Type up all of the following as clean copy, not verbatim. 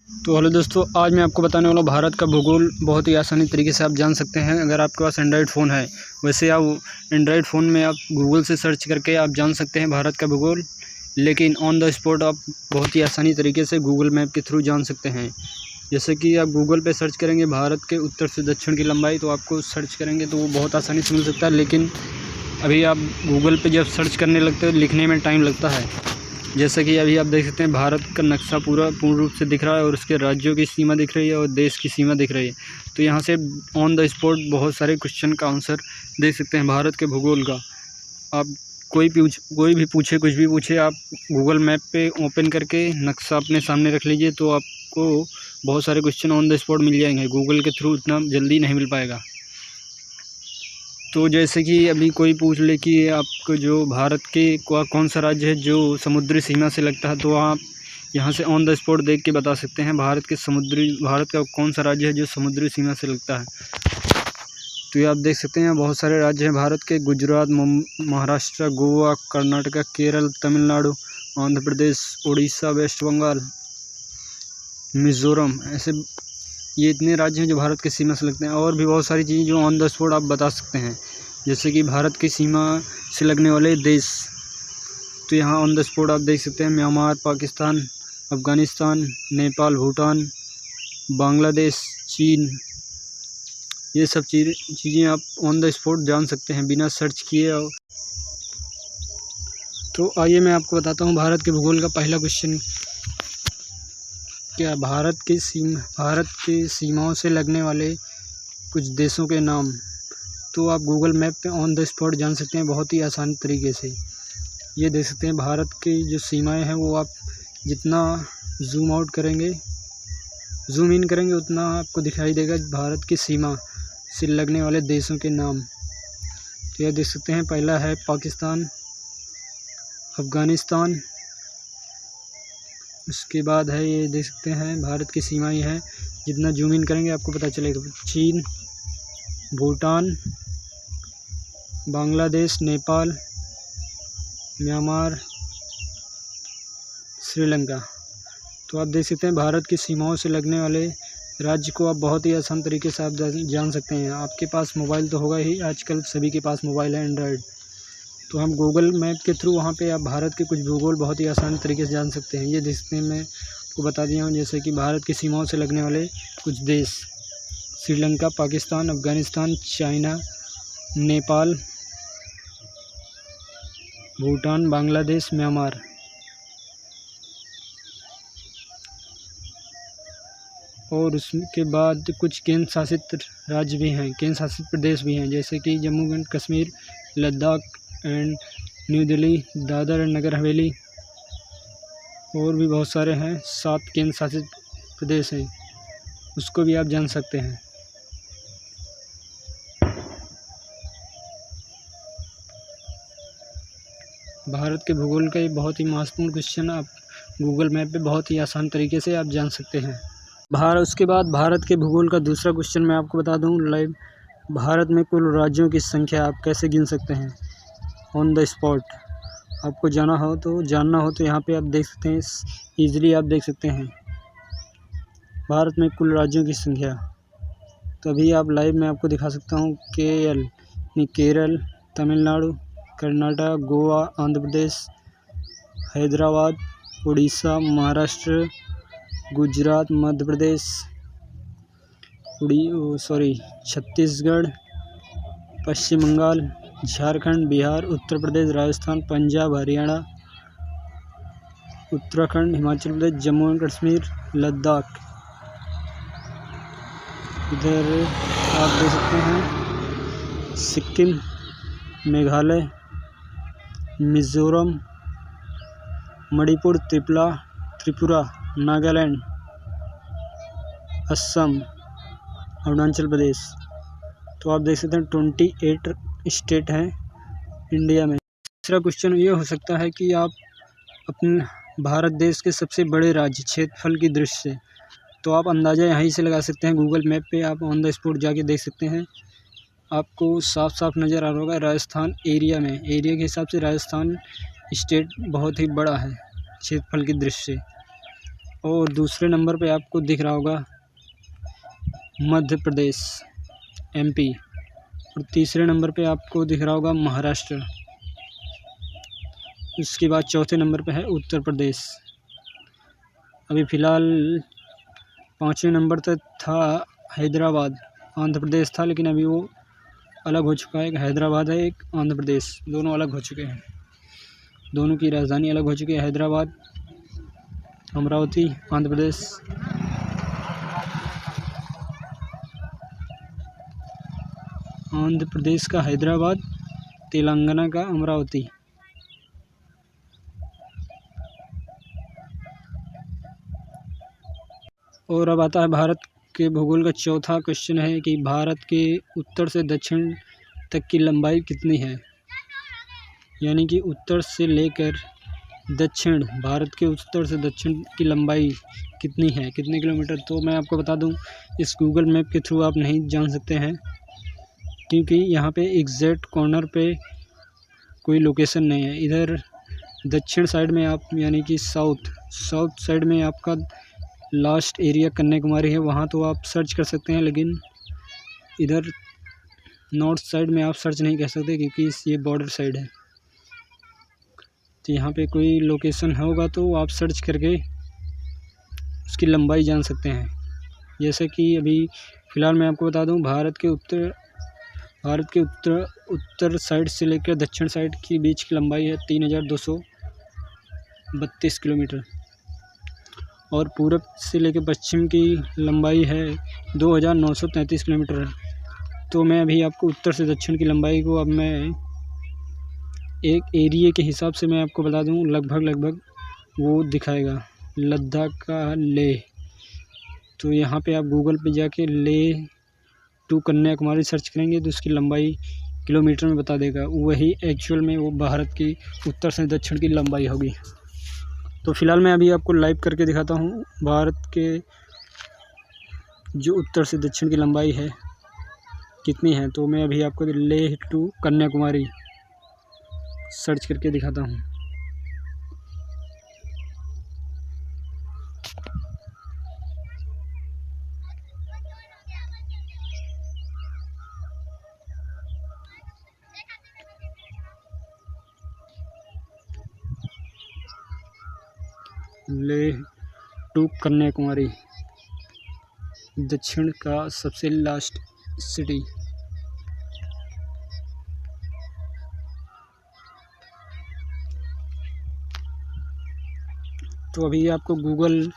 तो हेलो दोस्तों, आज मैं आपको बताने वाला हूँ भारत का भूगोल बहुत ही आसानी तरीके से आप जान सकते हैं अगर आपके पास एंड्रॉयड फ़ोन है। वैसे आप एंड्रॉयड फ़ोन में आप गूगल से सर्च करके आप जान सकते हैं भारत का भूगोल, लेकिन ऑन द स्पॉट आप बहुत ही आसानी तरीके से गूगल मैप के थ्रू जान सकते हैं। जैसे कि आप गूगल पे सर्च करेंगे भारत के उत्तर से दक्षिण की लंबाई, तो आपको सर्च करेंगे तो वो बहुत आसानी से मिल सकता है। लेकिन अभी आप गूगल पे जब सर्च करने लगते हो लिखने में टाइम लगता है। जैसे कि अभी आप देख सकते हैं भारत का नक्शा पूर्ण रूप से दिख रहा है और उसके राज्यों की सीमा दिख रही है और देश की सीमा दिख रही है। तो यहाँ से ऑन द स्पॉट बहुत सारे क्वेश्चन का आंसर देख सकते हैं भारत के भूगोल का। आप कोई भी पूछे कुछ भी पूछे, आप गूगल मैप पे ओपन करके नक्शा अपने सामने रख लीजिए तो आपको बहुत सारे क्वेश्चन ऑन द स्पॉट मिल जाएंगे। गूगल के थ्रू इतना जल्दी नहीं मिल पाएगा। तो जैसे कि अभी कोई पूछ ले कि आपको जो भारत के कौन सा राज्य है जो समुद्री सीमा से लगता है, तो आप यहाँ से ऑन द स्पॉट देख के बता सकते हैं भारत का कौन सा राज्य है जो समुद्री सीमा से लगता है। तो ये आप देख सकते हैं बहुत सारे राज्य हैं भारत के: गुजरात, महाराष्ट्र, गोवा, कर्नाटक, केरल, तमिलनाडु, आंध्र प्रदेश, उड़ीसा, वेस्ट बंगाल, मिज़ोरम। ऐसे ये इतने राज्य हैं जो भारत की सीमा से लगते हैं। और भी बहुत सारी चीज़ें जो ऑन द स्पॉट आप बता सकते हैं, जैसे कि भारत की सीमा से लगने वाले देश। तो यहाँ ऑन द स्पॉट आप देख सकते हैं म्यांमार, पाकिस्तान, अफ़गानिस्तान, नेपाल, भूटान, बांग्लादेश, चीन। ये सब चीज़ें आप ऑन द स्पॉट जान सकते हैं बिना सर्च किए। तो आइए मैं आपको बताता हूँ भारत के भूगोल का पहला क्वेश्चन क्या। भारत की सीमाओं से लगने वाले कुछ देशों के नाम। तो आप गूगल मैप पे ऑन द स्पॉट जान सकते हैं बहुत ही आसान तरीके से। ये देख सकते हैं भारत की जो सीमाएं हैं वो आप जितना ज़ूम इन करेंगे उतना आपको दिखाई देगा भारत की सीमा से लगने वाले देशों के नाम। तो यह देख सकते हैं पहला है पाकिस्तान, अफ़गानिस्तान। उसके बाद है ये देख सकते हैं भारत की सीमा ही है, जितना जूम इन करेंगे आपको पता चलेगा, चीन, भूटान, बांग्लादेश, नेपाल, म्यांमार, श्रीलंका। तो आप देख सकते हैं भारत की सीमाओं से लगने वाले राज्य को आप बहुत ही आसान तरीके से आप जान सकते हैं। आपके पास मोबाइल तो होगा ही, आजकल सभी के पास मोबाइल है एंड्रॉयड। तो हम गूगल मैप के थ्रू वहाँ पे आप भारत के कुछ भूगोल बहुत ही आसान तरीके से जान सकते हैं। ये देखते हैं मैं आपको बता दिया हूँ, जैसे कि भारत की सीमाओं से लगने वाले कुछ देश: श्रीलंका, पाकिस्तान, अफ़गानिस्तान, चाइना, नेपाल, भूटान, बांग्लादेश, म्यांमार। और उसके बाद कुछ केंद्र शासित राज्य भी हैं, केंद्र शासित प्रदेश भी हैं, जैसे कि Jammu and Kashmir, Ladakh and New Delhi, Dadar and Nagar Haveli. और भी बहुत सारे हैं, 7 केंद्र शासित प्रदेश हैं, उसको भी आप जान सकते हैं। भारत के भूगोल का ये बहुत ही महत्वपूर्ण क्वेश्चन आप गूगल मैप पे बहुत ही आसान तरीके से आप जान सकते हैं। उसके बाद भारत के भूगोल का दूसरा क्वेश्चन मैं आपको बता दूं लाइव। भारत में कुल राज्यों की संख्या आप कैसे गिन सकते हैं ऑन द स्पॉट। आपको जानना हो तो यहाँ पे आप देख सकते हैं, ईजिली आप देख सकते हैं भारत में कुल राज्यों की संख्या। तो अभी आप लाइव में आपको दिखा सकता हूँ केरल, तमिलनाडु, कर्नाटक, गोवा, आंध्र प्रदेश, हैदराबाद, उड़ीसा, महाराष्ट्र, गुजरात, मध्य प्रदेश, छत्तीसगढ़, पश्चिम बंगाल, झारखंड, बिहार, उत्तर प्रदेश, राजस्थान, पंजाब, हरियाणा, उत्तराखंड, हिमाचल प्रदेश, जम्मू एंड कश्मीर, लद्दाख। इधर आप देख सकते हैं सिक्किम, मेघालय, मिज़ोरम, मणिपुर, त्रिपुरा, नागालैंड, असम, अरुणाचल प्रदेश। तो आप देख सकते हैं 28 स्टेट हैं इंडिया में। तीसरा क्वेश्चन ये हो सकता है कि आप अपने भारत देश के सबसे बड़े राज्य क्षेत्रफल की दृष्टि से, तो आप अंदाज़ा यहीं से लगा सकते हैं। गूगल मैप पे आप ऑन द स्पॉट जाके देख सकते हैं, आपको साफ साफ नज़र आ रहा होगा राजस्थान एरिया के हिसाब से राजस्थान स्टेट बहुत ही बड़ा है क्षेत्रफल की दृष्टि से। और दूसरे नंबर पे आपको दिख रहा होगा मध्य प्रदेश MP, और तीसरे नंबर पे आपको दिख रहा होगा महाराष्ट्र। उसके बाद चौथे नंबर पे है उत्तर प्रदेश। अभी फ़िलहाल 5वें नंबर तक था हैदराबाद, आंध्र प्रदेश था, लेकिन अभी वो अलग हो चुका है। एक हैदराबाद है, एक आंध्र प्रदेश, दोनों अलग हो चुके हैं। दोनों की राजधानी अलग हो चुकी है, हैदराबाद, अमरावती, आंध्र प्रदेश। आंध्र प्रदेश का हैदराबाद, तेलंगाना का अमरावती। और अब आता है भारत के भूगोल का चौथा क्वेश्चन है कि भारत के उत्तर से दक्षिण तक की लंबाई कितनी है। यानी कि उत्तर से लेकर दक्षिण, भारत के उत्तर से दक्षिण की लंबाई कितनी है, कितने किलोमीटर। तो मैं आपको बता दूं, इस गूगल मैप के थ्रू आप नहीं जान सकते हैं, क्योंकि यहाँ पे एग्जैक्ट कॉर्नर पे कोई लोकेशन नहीं है। इधर दक्षिण साइड में आप, यानी कि साउथ साइड में आपका लास्ट एरिया कन्याकुमारी है, वहाँ तो आप सर्च कर सकते हैं, लेकिन इधर नॉर्थ साइड में आप सर्च नहीं कर सकते, क्योंकि ये बॉर्डर साइड है। तो यहाँ पे कोई लोकेशन होगा तो आप सर्च करके उसकी लंबाई जान सकते हैं। जैसे कि अभी फ़िलहाल मैं आपको बता दूं, भारत के उत्तर साइड से लेकर दक्षिण साइड की बीच की लंबाई है 3232 किलोमीटर, और पूरब से लेकर पश्चिम की लंबाई है 2933 किलोमीटर। तो मैं अभी आपको उत्तर से दक्षिण की लंबाई को अब मैं एक एरिया के हिसाब से मैं आपको बता दूं, लगभग वो दिखाएगा लद्दाख का लेह। तो यहाँ पे आप गूगल पे जाके लेह टू कन्याकुमारी सर्च करेंगे तो उसकी लंबाई किलोमीटर में बता देगा। वही एक्चुअल में वो भारत की उत्तर से दक्षिण की लंबाई होगी। तो फ़िलहाल मैं अभी आपको लाइव करके दिखाता हूँ भारत के जो उत्तर से दक्षिण की लंबाई है कितनी है। तो मैं अभी आपको लेह टू कन्याकुमारी सर्च करके दिखाता हूँ। लेह टू कन्याकुमारी, दक्षिण का सबसे लास्ट सिटी। तो अभी आपको गूगल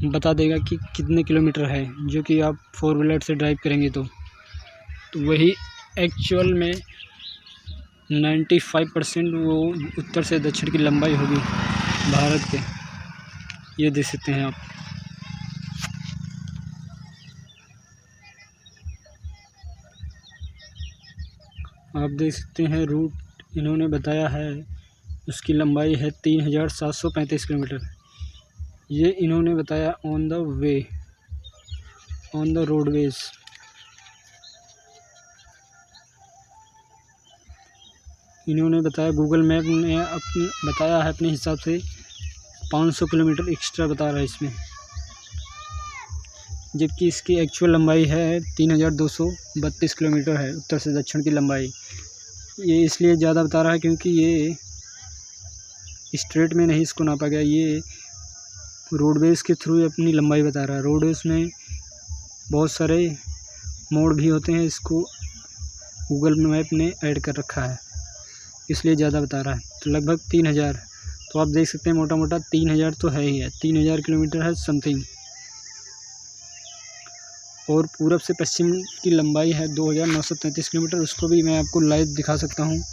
बता देगा कि कितने किलोमीटर है, जो कि आप 4 व्हीलर से ड्राइव करेंगे तो वही एक्चुअल में 95% वो उत्तर से दक्षिण की लंबाई होगी भारत के। ये देख सकते हैं आप देख सकते हैं रूट इन्होंने बताया है, उसकी लंबाई है 3735 किलोमीटर। ये इन्होंने बताया ऑन द रोडवेज। इन्होंने बताया, गूगल मैप ने बताया है अपने हिसाब से 500 किलोमीटर एक्स्ट्रा बता रहा है इसमें, जबकि इसकी एक्चुअल लंबाई है 3232 किलोमीटर है उत्तर से दक्षिण की लंबाई। ये इसलिए ज़्यादा बता रहा है क्योंकि ये स्ट्रेट में नहीं इसको नापा गया, ये रोडवेज़ के थ्रू अपनी लंबाई बता रहा है। रोडवेज़ में बहुत सारे मोड़ भी होते हैं, इसको गूगल मैप ने ऐड कर रखा है, इसलिए ज़्यादा बता रहा है। तो लगभग 3000, तो आप देख सकते हैं मोटा मोटा 3000 तो है ही है, 3000 किलोमीटर है समथिंग। और पूरब से पश्चिम की लंबाई है 2933 किलोमीटर। उसको भी मैं आपको लाइव दिखा सकता हूँ।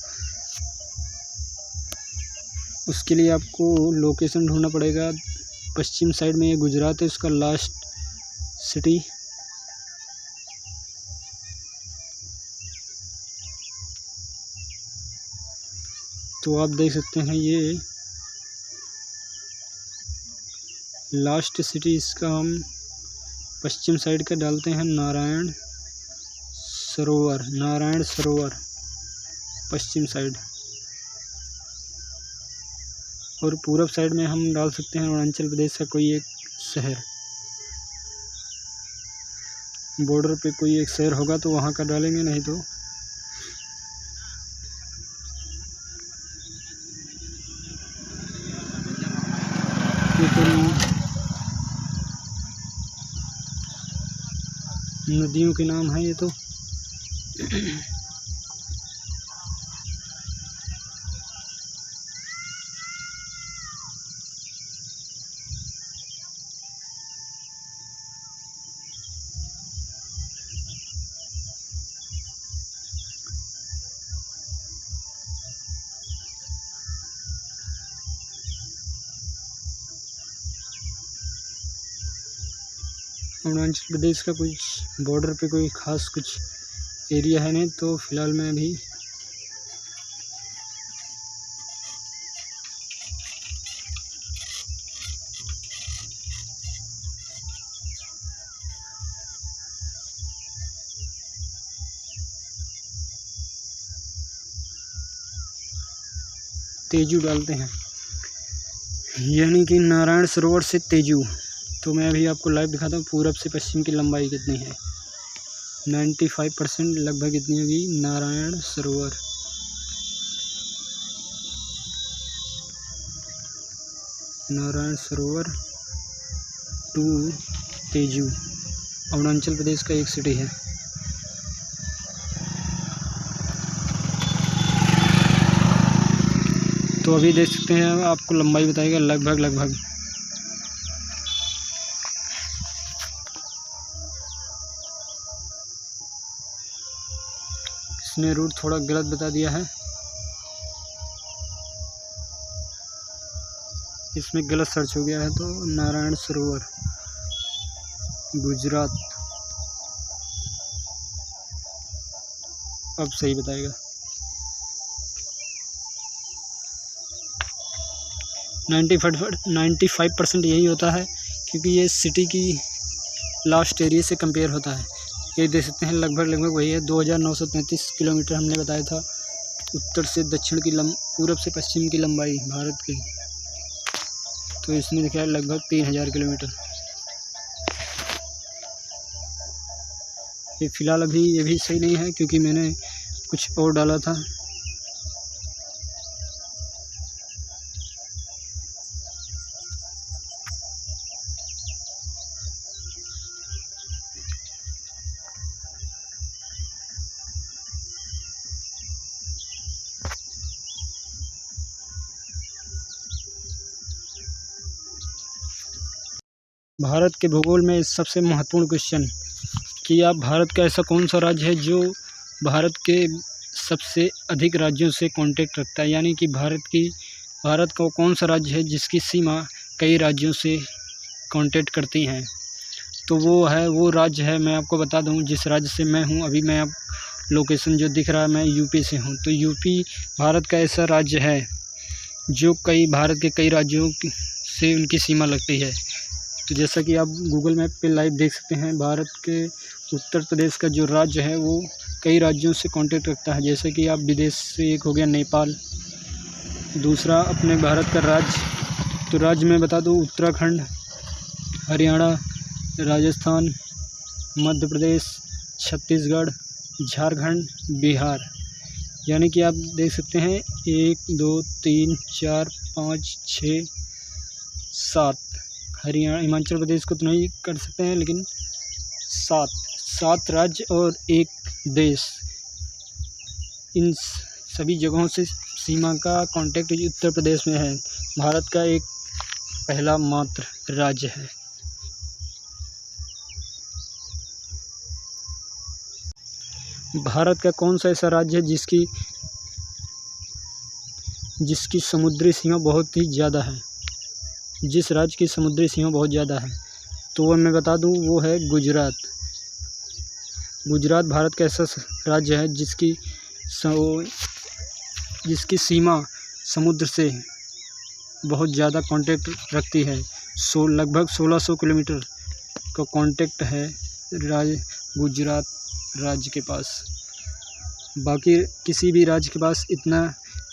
उसके लिए आपको लोकेशन ढूंढना पड़ेगा। पश्चिम साइड में ये गुजरात है, उसका लास्ट सिटी। तो आप देख सकते हैं ये लास्ट सिटी, इसका हम पश्चिम साइड का डालते हैं नारायण सरोवर पश्चिम साइड। और पूरब साइड में हम डाल सकते हैं अरुणाचल प्रदेश का कोई एक शहर, बॉर्डर पे कोई एक शहर होगा तो वहाँ का डालेंगे, नहीं तो ये तो नदियों के नाम है ये तो। अरुणाचल प्रदेश का कुछ बॉर्डर पे कोई ख़ास कुछ एरिया है नहीं, तो फ़िलहाल मैं अभी तेजू डालते हैं, यानी कि नारायण सरोवर से तेजू। तो मैं अभी आपको लाइव दिखाता हूँ पूरब से पश्चिम की लंबाई कितनी है। 95% लगभग इतनी होगी नारायण सरोवर। नारायण सरोवर टू तेजू अरुणाचल प्रदेश का एक सिटी है। तो अभी देख सकते हैं, आपको लंबाई बताएगा लगभग। इसने रूट थोड़ा गलत बता दिया है, इसमें गलत सर्च हो गया है। तो नारायण सरोवर गुजरात, अब सही बताएगा। 95% यही होता है, क्योंकि ये सिटी की लास्ट एरिया से कंपेयर होता है। ये देख सकते हैं लगभग वही है। 2933 किलोमीटर हमने बताया था उत्तर से दक्षिण की पूरब से पश्चिम की लंबाई भारत की। तो इसने दिखाया लगभग 3000 किलोमीटर। ये फ़िलहाल अभी ये भी सही नहीं है, क्योंकि मैंने कुछ और डाला था। भारत के भूगोल में सबसे महत्वपूर्ण क्वेश्चन कि आप भारत का ऐसा कौन सा राज्य है जो भारत के सबसे अधिक राज्यों से कांटेक्ट रखता है, यानी कि भारत का कौन सा राज्य है जिसकी सीमा कई राज्यों से कांटेक्ट करती हैं। तो वो राज्य है, मैं आपको बता दूं जिस राज्य से मैं हूं। अभी मैं आप लोकेशन जो दिख रहा है, मैं यूपी से हूं। तो यूपी भारत का ऐसा राज्य है जो भारत के कई राज्यों से उनकी सीमा लगती है। तो जैसा कि आप गूगल मैप पे लाइव देख सकते हैं, भारत के उत्तर प्रदेश का जो राज्य है वो कई राज्यों से कांटेक्ट रखता है। जैसे कि आप विदेश से एक हो गया नेपाल, दूसरा अपने भारत का राज्य। तो राज्य में बता दूं उत्तराखंड, हरियाणा, राजस्थान, मध्य प्रदेश, छत्तीसगढ़, झारखंड, बिहार। यानी कि आप देख सकते हैं 1 2 3 4 5 6 7। हरियाणा हिमाचल प्रदेश को तो नहीं कर सकते हैं, लेकिन 7 राज्य और एक देश, इन सभी जगहों से सीमा का कांटेक्ट उत्तर प्रदेश में है। भारत का एक पहला मात्र राज्य है। भारत का कौन सा ऐसा राज्य है जिसकी समुद्री सीमा बहुत ही ज़्यादा है, जिस राज्य की समुद्री सीमा बहुत ज़्यादा है? तो वो मैं बता दूं, वो है गुजरात। गुजरात भारत का ऐसा राज्य है जिसकी सीमा समुद्र से बहुत ज़्यादा कांटेक्ट रखती है। लगभग 1600 किलोमीटर का कांटेक्ट है गुजरात राज्य के पास। बाकी किसी भी राज्य के पास इतना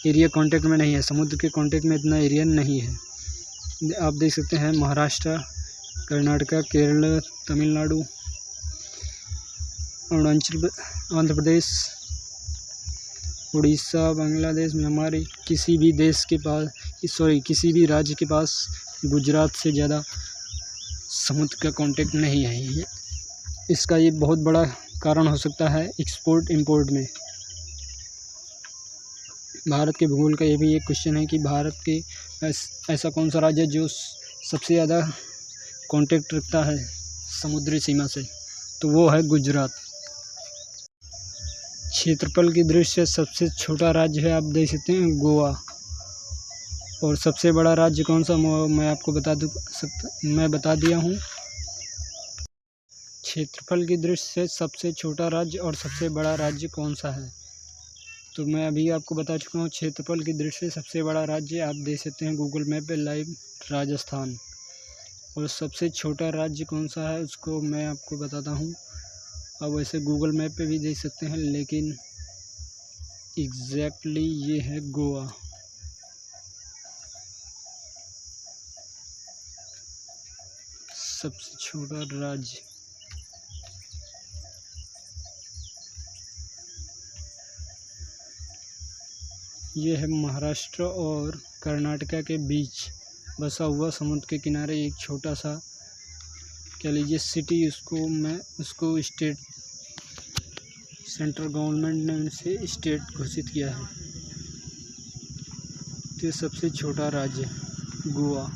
एरिया कांटेक्ट में नहीं है, समुद्र के कांटेक्ट में इतना एरिया नहीं है। आप देख सकते हैं महाराष्ट्र कर्नाटका, केरल, तमिलनाडु, अरुणाचल, आंध्र प्रदेश, उड़ीसा, बांग्लादेश, म्यांमार। किसी भी राज्य के पास गुजरात से ज़्यादा समुद्र का कांटेक्ट नहीं है। इसका ये बहुत बड़ा कारण हो सकता है एक्सपोर्ट इंपोर्ट में। भारत के भूगोल का ये भी एक क्वेश्चन है कि भारत के ऐसा कौन सा राज्य है जो सबसे ज़्यादा कांटेक्ट रखता है समुद्री सीमा से, तो वो है गुजरात। क्षेत्रफल की दृष्टि से सबसे छोटा राज्य है, आप देख सकते हैं, गोवा। और सबसे बड़ा राज्य कौन सा, मैं आपको मैं बता दिया हूँ। क्षेत्रफल की दृष्टि से सबसे छोटा राज्य और सबसे बड़ा राज्य कौन सा है, तो मैं अभी आपको बता चुका हूँ। क्षेत्रफल की दृष्टि से सबसे बड़ा राज्य आप देख सकते हैं गूगल मैप पे लाइव, राजस्थान। और सबसे छोटा राज्य कौन सा है उसको मैं आपको बताता हूँ। अब वैसे गूगल मैप पे भी देख सकते हैं, लेकिन एग्जैक्टली ये है गोवा। सबसे छोटा राज्य ये है महाराष्ट्र और कर्नाटका के बीच बसा हुआ समुद्र के किनारे एक छोटा सा कह लीजिए सिटी। उसको स्टेट, सेंट्रल गवर्नमेंट ने उनसे स्टेट घोषित किया है। तो सबसे छोटा राज्य गोवा।